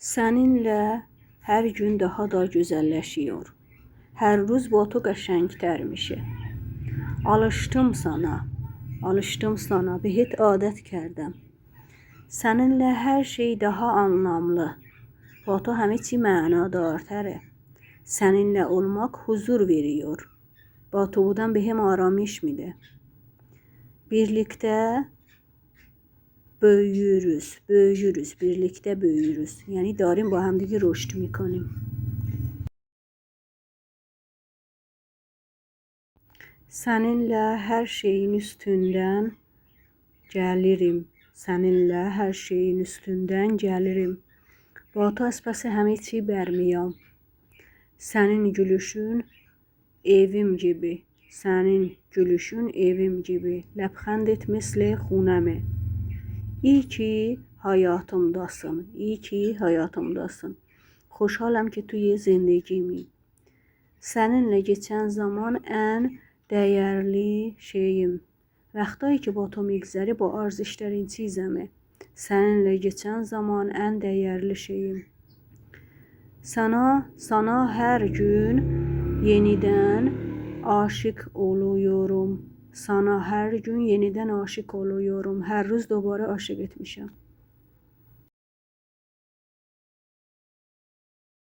Səninlə hər gün daha da gözəlləşiyor. Hər روز با تو qəşəngtər میشه. Alıştım sana, بهت عادت کردم. Səninlə hər şey daha anlamlı. با تو همه چی معنادارتره. Səninlə olmak huzur veriyor. با تو بودن بهم آرامش میده. Birlikte büyüyoruz. Birlikte büyüyoruz. Yani داریم با هم دیگه رشد میکنیم. Seninle her şeyin üstünden gelirim. Seninle her şeyin üstünden gelirim. با تو از پس همه چی برمیام. Senin gülüşün evim gibi. Senin gülüşün evim gibi. لبخندت مثل خونمه. İyi ki hayatımdasın. İyi ki hayatımdasın. Xoşhalam ki توی زندگیمی. Seninle geçen zaman en değerli şeyim. Vaxtایی ki با تو میگذره با ارزشترین چیزمه. Seninle geçen zaman en değerli şeyim. Sana her gün yeniden aşık oluyorum. Sana her gün yeniden aşık oluyorum. Her روز دوباره عاشقت میشم.